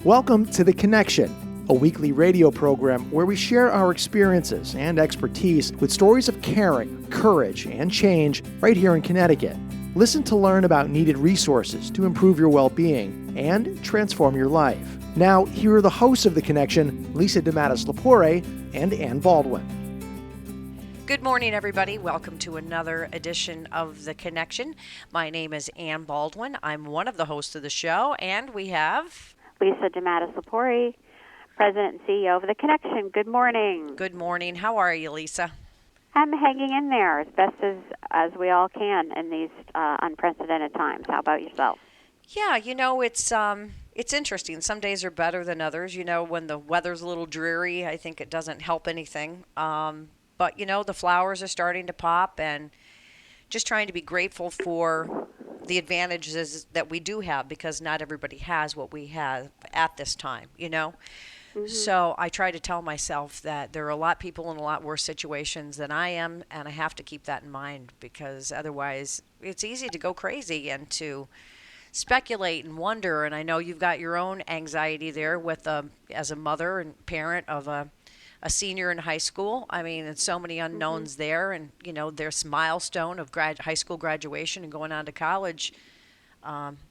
Welcome to The Connection, a weekly radio program where we share our experiences and expertise with stories of caring, courage, and change right here in Connecticut. Listen to learn about needed resources to improve your well-being and transform your life. Now, here are the hosts of The Connection, Lisa DeMattis-Lepore and Ann Baldwin. Good morning, everybody. Welcome to another edition of The Connection. My name is Ann Baldwin. I'm one of the hosts of the show, and we have Lisa DeMattis-Lepore, President and CEO of The Connection. Good morning. Good morning. How are you, Lisa? I'm hanging in there as best as we all can in these unprecedented times. How about yourself? Yeah, it's interesting. Some days are better than others. When the weather's a little dreary, I think it doesn't help anything. But the flowers are starting to pop, and just trying to be grateful for the advantages that we do have, because not everybody has what we have at this time, Mm-hmm. So I try to tell myself that there are a lot of people in a lot worse situations than I am, and I have to keep that in mind, because otherwise it's easy to go crazy and to speculate and wonder. And I know you've got your own anxiety there with as a mother and parent of a senior in high school. I mean, and so many unknowns there, and there's milestone of high school graduation and going on to college.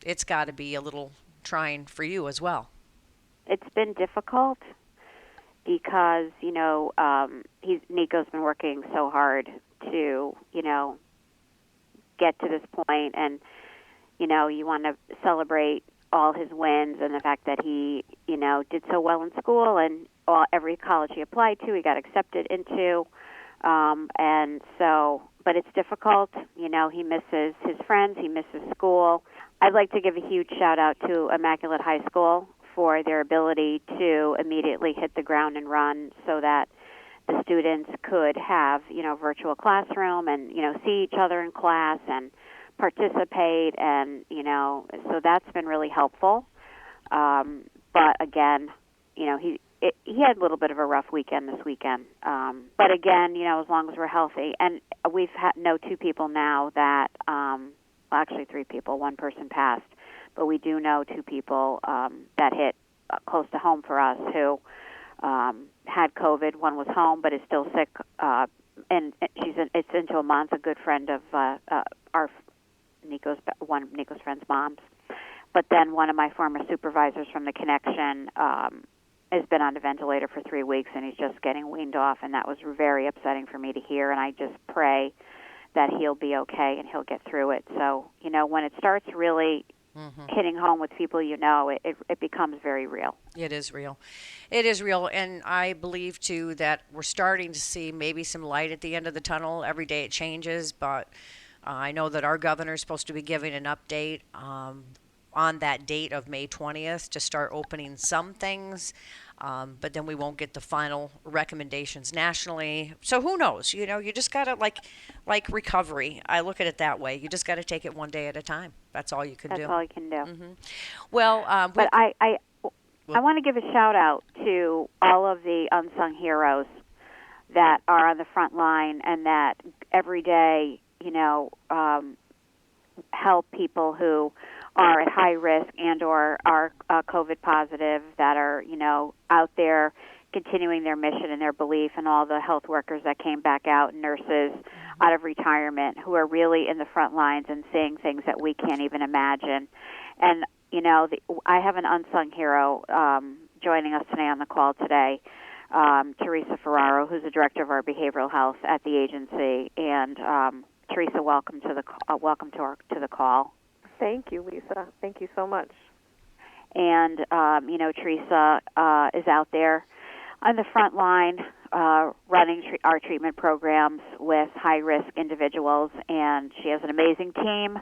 It's got to be a little trying for you as well. It's been difficult because Nico's been working so hard to get to this point, and you want to celebrate all his wins and the fact that he did so well in school, and every college he applied to, he got accepted into. But it's difficult. He misses his friends. He misses school. I'd like to give a huge shout out to Immaculate High School for their ability to immediately hit the ground and run, so that the students could have, virtual classroom and, see each other in class and participate. And, so that's been really helpful. But again, he had a little bit of a rough weekend this weekend. But again, as long as we're healthy, and we've know two people now that, actually three people, one person passed, but we do know two people that hit close to home for us who had COVID. One was home but is still sick, and it's into a month, a good friend of one of Nico's friend's moms. But then one of my former supervisors from The Connection has been on a ventilator for 3 weeks, and he's just getting weaned off, and that was very upsetting for me to hear. And I just pray that he'll be okay and he'll get through it. So, when it starts really hitting home with people, it becomes very real. It is real. It is real. And I believe, too, that we're starting to see maybe some light at the end of the tunnel. Every day it changes, but I know that our governor is supposed to be giving an update on that date of May 20th to start opening some things, but then we won't get the final recommendations nationally. So who knows? You just got to, like recovery. I look at it that way. You just got to take it one day at a time. That's all you can do. That's all you can do. Mm-hmm. Well, but I want to give a shout out to all of the unsung heroes that are on the front line and that every day, help people who are at high risk and or are COVID positive, that are, out there continuing their mission and their belief, and all the health workers that came back out, nurses out of retirement, who are really in the front lines and seeing things that we can't even imagine. And, I have an unsung hero joining us today on the call today, Theresa Ferraro, who's the director of our behavioral health at the agency. And Theresa, welcome to the call. Thank you, Lisa. Thank you so much. And, Theresa is out there on the front line running our treatment programs with high-risk individuals, and she has an amazing team,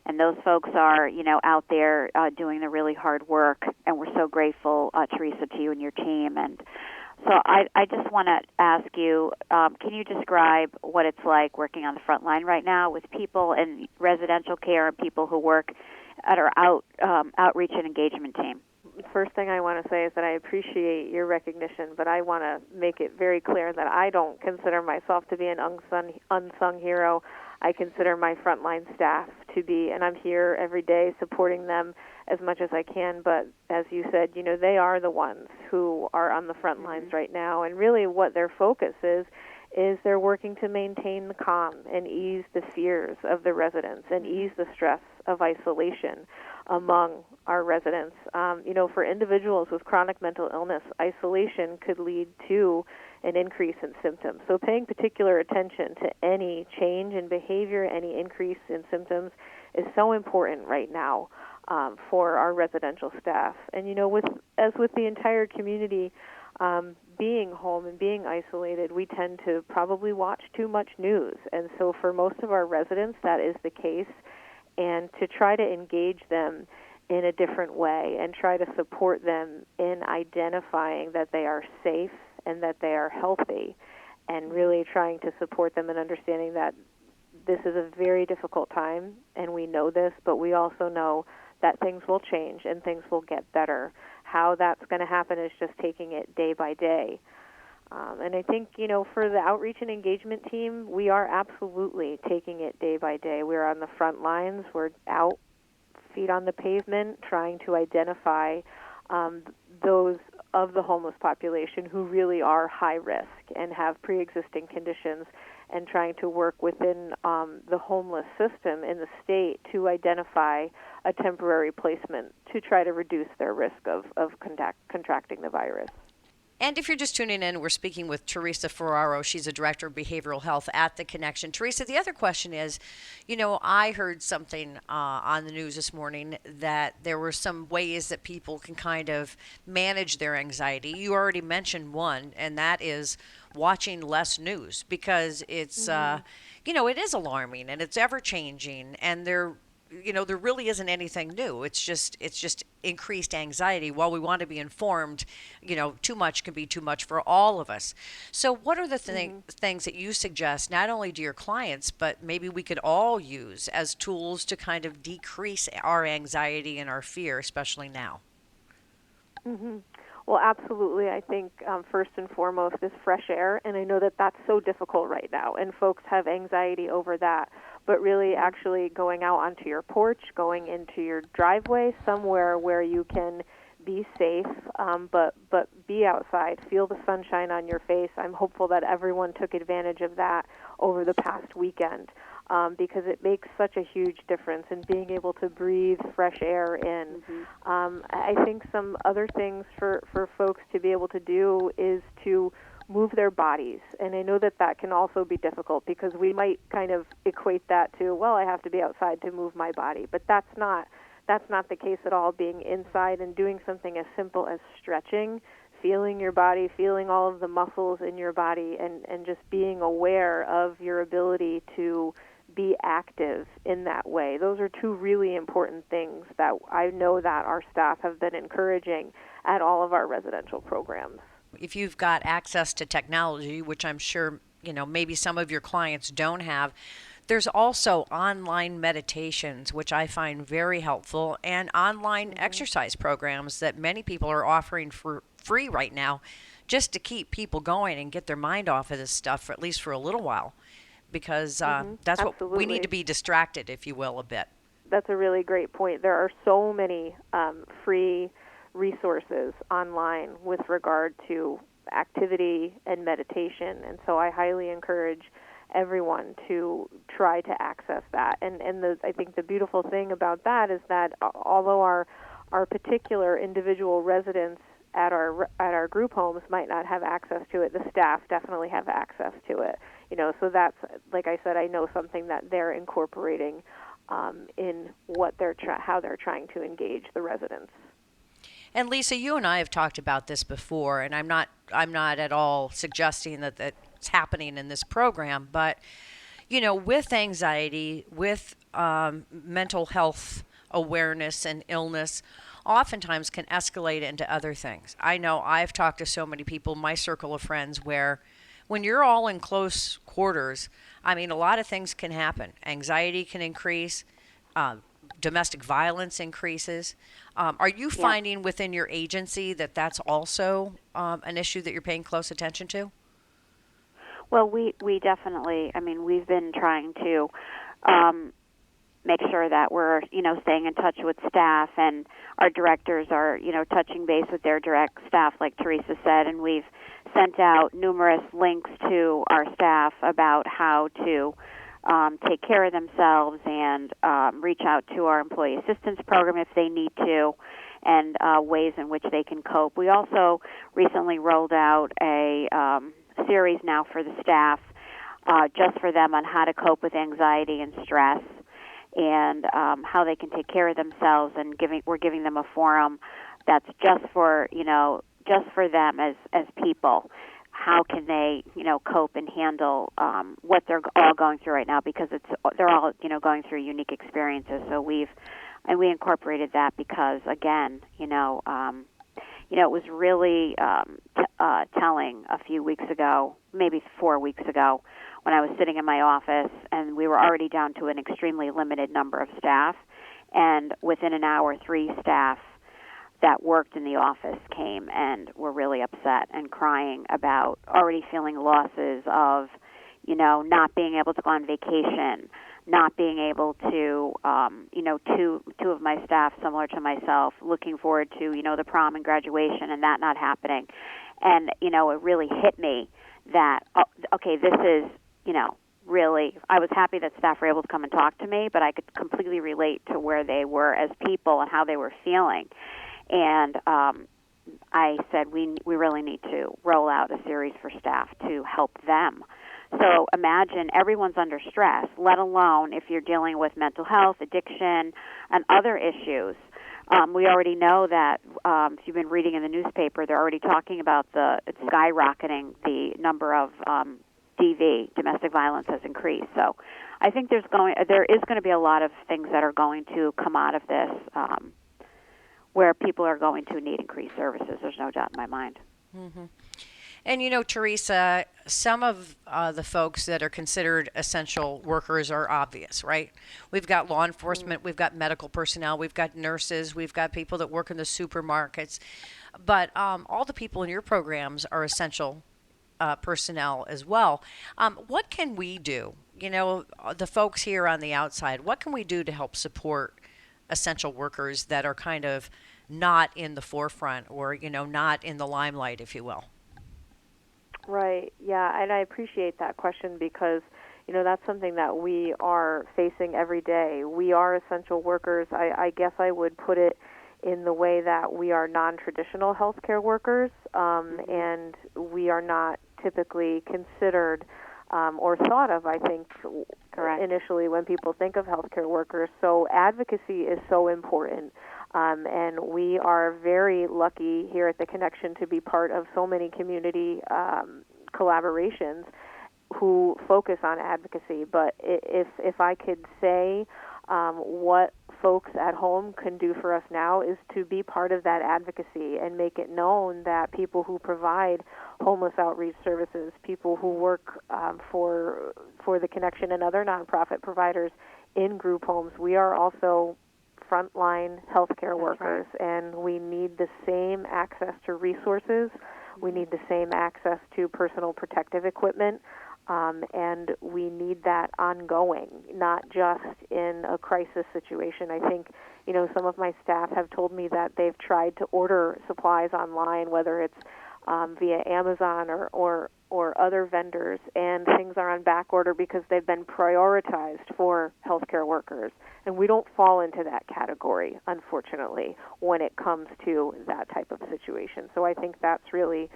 and those folks are, out there doing the really hard work, and we're so grateful, Theresa, to you and your team. And so I just want to ask you, can you describe what it's like working on the front line right now with people in residential care and people who work at our outreach and engagement team? First thing I want to say is that I appreciate your recognition, but I want to make it very clear that I don't consider myself to be an unsung hero. I consider my frontline staff to be, and I'm here every day supporting them as much as I can. But as you said, they are the ones who are on the front lines right now, and really what their focus is they're working to maintain the calm and ease the fears of the residents and ease the stress of isolation among our residents. For individuals with chronic mental illness, isolation could lead to an increase in symptoms. So paying particular attention to any change in behavior, any increase in symptoms is so important right now for our residential staff. And, as with the entire community, being home and being isolated, we tend to probably watch too much news. And so for most of our residents, that is the case. And to try to engage them in a different way and try to support them in identifying that they are safe and that they are healthy, and really trying to support them in understanding that this is a very difficult time, and we know this, but we also know that things will change and things will get better. How that's going to happen is just taking it day by day. And I think, for the outreach and engagement team, we are absolutely taking it day by day. We're on the front lines. We're out, feet on the pavement, trying to identify those of the homeless population who really are high risk and have pre-existing conditions, and trying to work within the homeless system in the state to identify a temporary placement to try to reduce their risk of contracting the virus. And if you're just tuning in, we're speaking with Theresa Ferraro. She's a director of behavioral health at The Connection. Theresa, the other question is, I heard something on the news this morning that there were some ways that people can kind of manage their anxiety. You already mentioned one, and that is watching less news, because it's, it is alarming and it's ever changing, and there really isn't anything new. It's just increased anxiety. While we want to be informed, too much can be too much for all of us. So what are the things that you suggest, not only to your clients, but maybe we could all use as tools to kind of decrease our anxiety and our fear, especially now? Mm-hmm. Well, absolutely. I think first and foremost is fresh air, and I know that that's so difficult right now, and folks have anxiety over that. But really actually going out onto your porch, going into your driveway, somewhere where you can be safe, but be outside, feel the sunshine on your face. I'm hopeful that everyone took advantage of that over the past weekend, because it makes such a huge difference in being able to breathe fresh air in. I think some other things for folks to be able to do is to move their bodies. And I know that can also be difficult, because we might kind of equate that to, well, I have to be outside to move my body. But that's not the case at all. Being inside and doing something as simple as stretching, feeling your body, feeling all of the muscles in your body, and just being aware of your ability to be active in that way. Those are two really important things that I know that our staff have been encouraging at all of our residential programs. If you've got access to technology, which I'm sure, maybe some of your clients don't have, there's also online meditations, which I find very helpful, and online exercise programs that many people are offering for free right now, just to keep people going and get their mind off of this stuff, for at least for a little while, because that's Absolutely. what we need to be distracted, if you will, a bit. That's a really great point. There are so many free resources online with regard to activity and meditation, and so I highly encourage everyone to try to access that. And I think the beautiful thing about that is that although our particular individual residents at our group homes might not have access to it, the staff definitely have access to it. So that's, like I said, I know something that they're incorporating in what how they're trying to engage the residents. And Lisa, you and I have talked about this before, and I'm not at all suggesting that that's happening in this program, but with anxiety, with mental health awareness and illness, oftentimes can escalate into other things. I know I've talked to so many people, my circle of friends, where when you're all in close quarters, a lot of things can happen. Anxiety can increase. Domestic violence increases. Are you finding within your agency that that's also an issue that you're paying close attention to? Well, we definitely, we've been trying to make sure that we're, staying in touch with staff, and our directors are, touching base with their direct staff, like Theresa said, and we've sent out numerous links to our staff about how to take care of themselves and reach out to our employee assistance program if they need to, and ways in which they can cope. We also recently rolled out a series now for the staff, just for them, on how to cope with anxiety and stress, and how they can take care of themselves. And we're giving them a forum that's just for them as people. How can they cope and handle what they're all going through right now, because they're all going through unique experiences. So we incorporated that because, again, it was really telling a few weeks ago, maybe 4 weeks ago, when I was sitting in my office, and we were already down to an extremely limited number of staff, and within an hour, 3 staff that worked in the office came and were really upset and crying about already feeling losses of, not being able to go on vacation, not being able to, two of my staff, similar to myself, looking forward to, the prom and graduation, and that not happening. And, it really hit me that, okay, this is, really, I was happy that staff were able to come and talk to me, but I could completely relate to where they were as people and how they were feeling. And I said, we really need to roll out a series for staff to help them. So imagine everyone's under stress, let alone if you're dealing with mental health, addiction, and other issues. We already know that if you've been reading in the newspaper, they're already talking about it's skyrocketing. The number of DV, domestic violence, has increased. So I think there is going to be a lot of things that are going to come out of this, where people are going to need increased services. There's no doubt in my mind. Mm-hmm. And Theresa, some of the folks that are considered essential workers are obvious, right? We've got law enforcement, we've got medical personnel, we've got nurses, we've got people that work in the supermarkets. But all the people in your programs are essential personnel as well. What can we do? The folks here on the outside, what can we do to help support essential workers that are kind of not in the forefront, or, not in the limelight, if you will? Right. Yeah, and I appreciate that question because, that's something that we are facing every day. We are essential workers. I guess I would put it in the way that we are non-traditional healthcare workers, and we are not typically considered or thought of, I think, correct, initially when people think of healthcare workers. So advocacy is so important. And we are very lucky here at The Connection to be part of so many community collaborations who focus on advocacy. But if I could say what folks at home can do for us now is to be part of that advocacy and make it known that people who provide homeless outreach services, people who work for The Connection and other nonprofit providers in group homes, we are also frontline healthcare workers, and we need the same access to resources. We need the same access to personal protective equipment, and we need that ongoing, not just in a crisis situation. I think, some of my staff have told me that they've tried to order supplies online, whether it's via Amazon or other vendors, and things are on back order because they've been prioritized for healthcare workers. And we don't fall into that category, unfortunately, when it comes to that type of situation. So I think that's really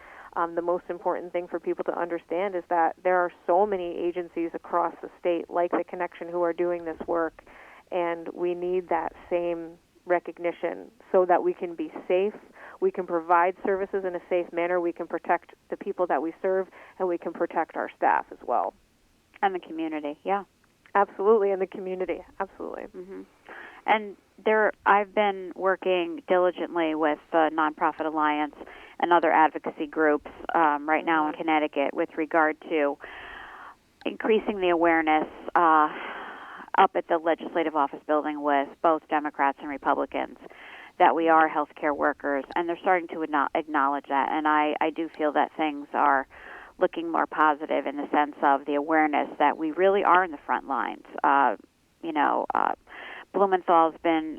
the most important thing for people to understand, is that there are so many agencies across the state, like The Connection, who are doing this work, and we need that same recognition so that we can be safe, we can provide services in a safe manner, we can protect the people that we serve, and we can protect our staff as well. And the community, yeah. Absolutely, in the community, absolutely. Mm-hmm. And I've been working diligently with the Nonprofit Alliance and other advocacy groups right now in Connecticut with regard to increasing the awareness up at the Legislative Office building with both Democrats and Republicans that we are healthcare workers, and they're starting to acknowledge that. And I do feel that things are looking more positive in the sense of the awareness that we really are in the front lines. Blumenthal's been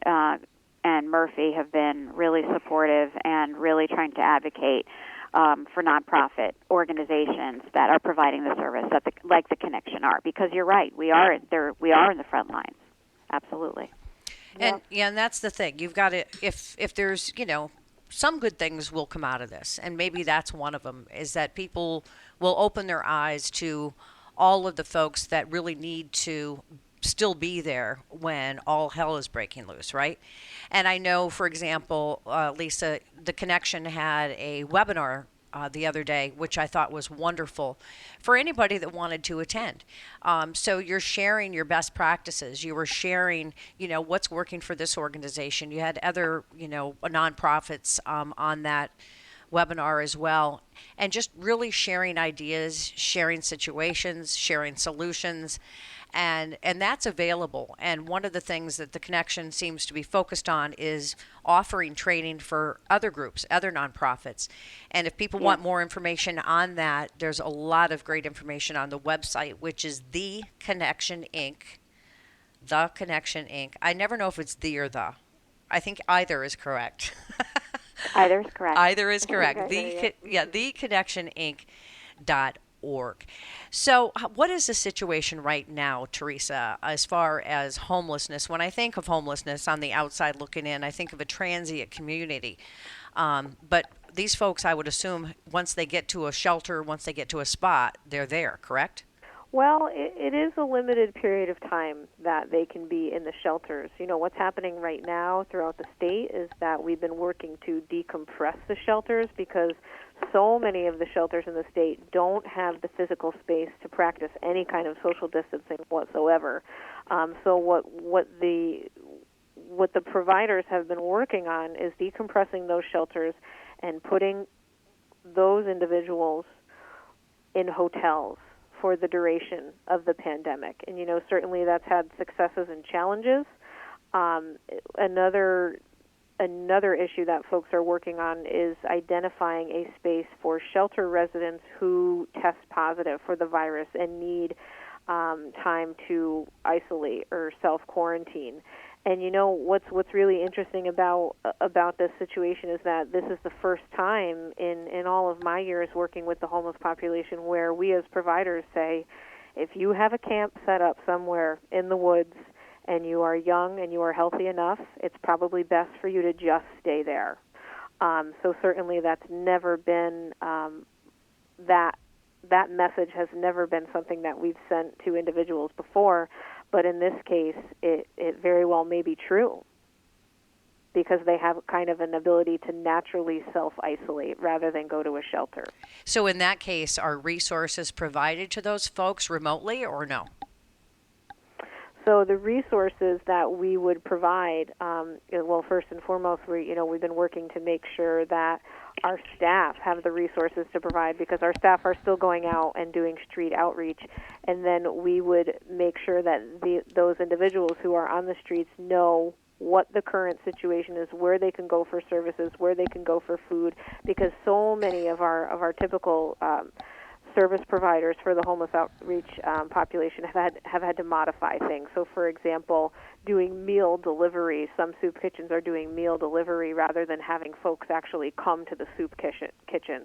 and Murphy have been really supportive and really trying to advocate for nonprofit organizations that are providing the service, like the Connection are. Because you're right, we are there. We are in the front lines. Absolutely. And and that's the thing. You've got to, if there's, some good things will come out of this, and maybe that's one of them, is that people will open their eyes to all of the folks that really need to still be there when all hell is breaking loose, right? And I know, for example, Lisa, the Connection had a webinar the other day, which I thought was wonderful for anybody that wanted to attend. So you're sharing your best practices. You were sharing, what's working for this organization. You had other, nonprofits on that webinar as well, and just really sharing ideas, sharing situations, sharing solutions, and that's available. And one of the things that the Connection seems to be focused on is offering training for other groups, other nonprofits. And if people want more information on that, there's a lot of great information on the website, which is The Connection Inc. The Connection Inc. I never know if it's the or the. I think either is correct. Either is correct. Either is correct. TheConnectionInc.org. So what is the situation right now, Theresa, as far as homelessness? When I think of homelessness on the outside looking in, I think of a transient community. But these folks, I would assume, once they get to a shelter, once they get to a spot, they're there, correct? Well, it is a limited period of time that they can be in the shelters. What's happening right now throughout the state is that we've been working to decompress the shelters because so many of the shelters in the state don't have the physical space to practice any kind of social distancing whatsoever. So what the providers have been working on is decompressing those shelters and putting those individuals in hotels for the duration of the pandemic. And, certainly that's had successes and challenges. Another issue that folks are working on is identifying a space for shelter residents who test positive for the virus and need time to isolate or self-quarantine. And what's really interesting about this situation is that this is the first time in all of my years working with the homeless population where we as providers say, if you have a camp set up somewhere in the woods and you are young and you are healthy enough, it's probably best for you to just stay there. So certainly that's never been that message has never been something that we've sent to individuals before. But in this case, it very well may be true because they have kind of an ability to naturally self-isolate rather than go to a shelter. So in that case, are resources provided to those folks remotely or no? So the resources that we would provide, well, first and foremost, we've been working to make sure that our staff have the resources to provide because our staff are still going out and doing street outreach. And then we would make sure that those individuals who are on the streets know what the current situation is, where they can go for services, where they can go for food, because so many of our typical service providers for the homeless outreach population have had to modify things. So, for example, doing meal delivery. Some soup kitchens are doing meal delivery rather than having folks actually come to the soup kitchen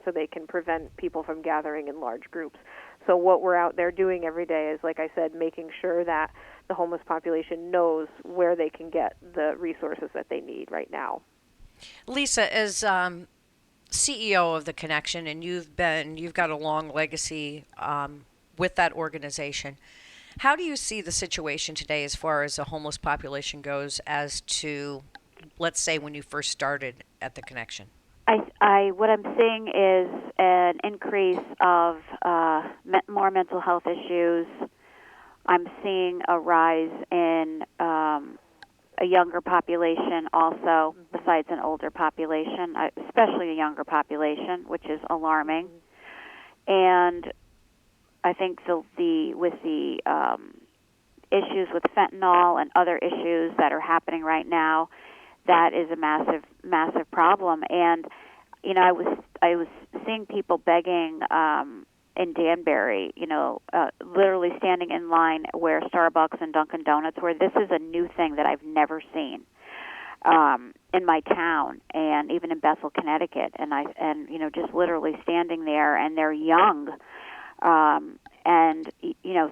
so they can prevent people from gathering in large groups. So what we're out there doing every day is, like I said, making sure that the homeless population knows where they can get the resources that they need right now. Lisa, as CEO of the Connection, and you've got a long legacy with that organization. How do you see the situation today as far as the homeless population goes as to, let's say, when you first started at the Connection? What I'm seeing is an increase of more mental health issues. I'm seeing a rise in a younger population also, besides an older population, especially a younger population, which is alarming. And I think with the issues with fentanyl and other issues that are happening right now, that is a massive problem. And I was seeing people begging in Danbury, literally standing in line where Starbucks and Dunkin' Donuts were. This is a new thing that I've never seen in my town, and even in Bethel, Connecticut. And just literally standing there, and they're young.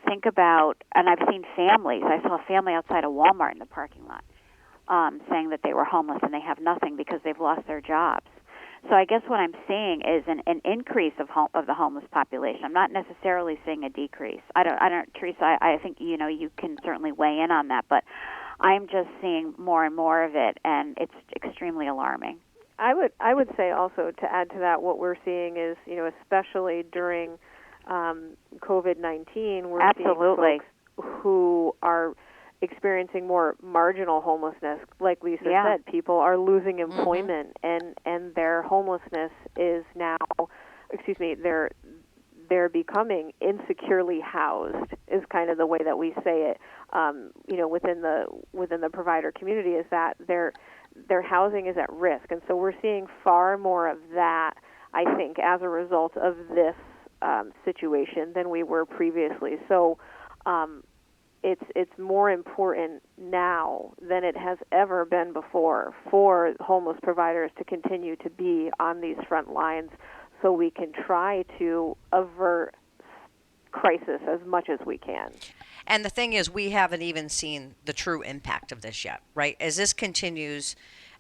Think about, and I've seen families. I saw a family outside of Walmart in the parking lot saying that they were homeless and they have nothing because they've lost their jobs. So I guess what I'm seeing is an increase of the homeless population. I'm not necessarily seeing a decrease. I don't, Theresa. I think you can certainly weigh in on that, but I'm just seeing more and more of it, and it's extremely alarming. I would say also, to add to that, what we're seeing is, especially during COVID-19, we're Absolutely. seeing folks who are experiencing more marginal homelessness. Like Lisa said, people are losing employment, and their homelessness is now, they're becoming insecurely housed, is kind of the way that we say it, within the provider community, is that their housing is at risk. And so we're seeing far more of that, I think, as a result of this situation than we were previously. So it's more important now than it has ever been before for homeless providers to continue to be on these front lines, so we can try to avert crisis as much as we can. And the thing is, we haven't even seen the true impact of this yet, right? As this continues,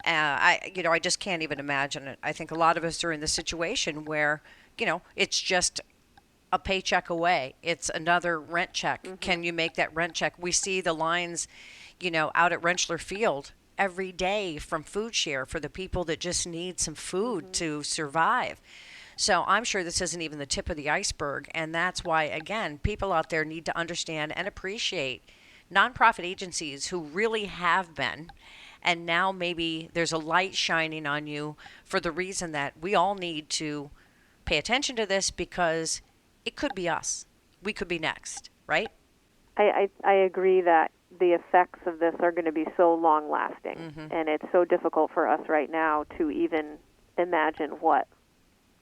I just can't even imagine it. I think a lot of us are in the situation where, it's just a paycheck away. It's another rent check. Mm-hmm. Can you make that rent check? We see the lines, out at Rentschler Field every day from Food Share for the people that just need some food to survive. So I'm sure this isn't even the tip of the iceberg, and that's why, again, people out there need to understand and appreciate nonprofit agencies who really have been, and now maybe there's a light shining on you for the reason that we all need to pay attention to this, because it could be us. We could be next, right? I agree that the effects of this are going to be so long-lasting, and it's so difficult for us right now to even imagine what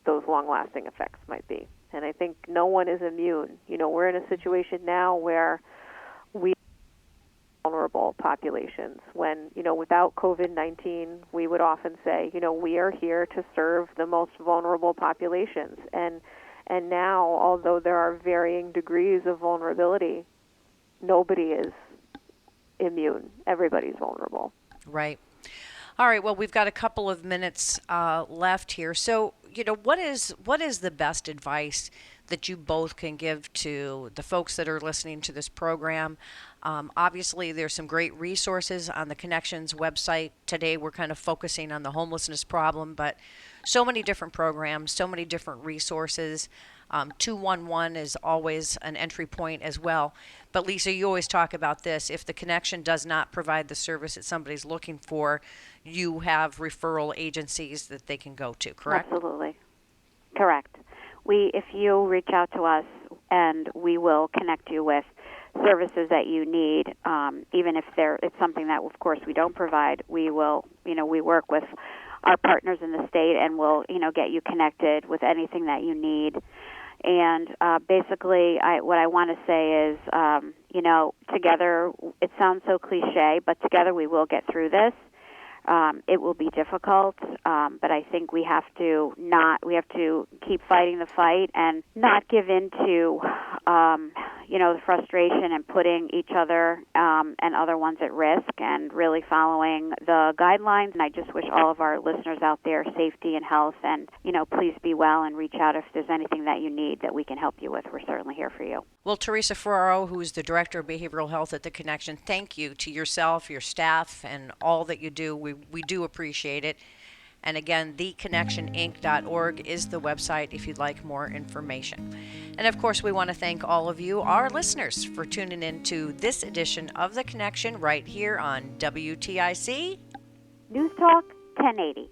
those long-lasting effects might be. And I think no one is immune. We're in a situation now where we vulnerable populations. When, without COVID-19, we would often say, we are here to serve the most vulnerable populations. And now, although there are varying degrees of vulnerability, nobody is immune. Everybody's vulnerable. Right. All right. Well, we've got a couple of minutes left here. So, what is the best advice that you both can give to the folks that are listening to this program? Obviously, there's some great resources on the Connections website. Today, we're kind of focusing on the homelessness problem, but so many different programs, so many different resources. 211 is always an entry point as well. But Lisa, you always talk about this. If the Connection does not provide the service that somebody's looking for, you have referral agencies that they can go to, correct? Absolutely. Correct. If you reach out to us, and we will connect you with services that you need, even if it's something that, of course, we don't provide, we will, we work with our partners in the state, and we'll, get you connected with anything that you need. And basically, what I want to say is, together, it sounds so cliche, but together we will get through this. It will be difficult, but I think we have to keep fighting the fight and not give in to, the frustration and putting each other and other ones at risk, and really following the guidelines. And I just wish all of our listeners out there safety and health, and, please be well and reach out if there's anything that you need that we can help you with. We're certainly here for you. Well, Theresa Ferraro, who is the Director of Behavioral Health at the Connection, thank you to yourself, your staff, and all that you do. We do appreciate it. And again, theconnectioninc.org is the website if you'd like more information. And of course, we want to thank all of you, our listeners, for tuning in to this edition of The Connection right here on WTIC News Talk 1080.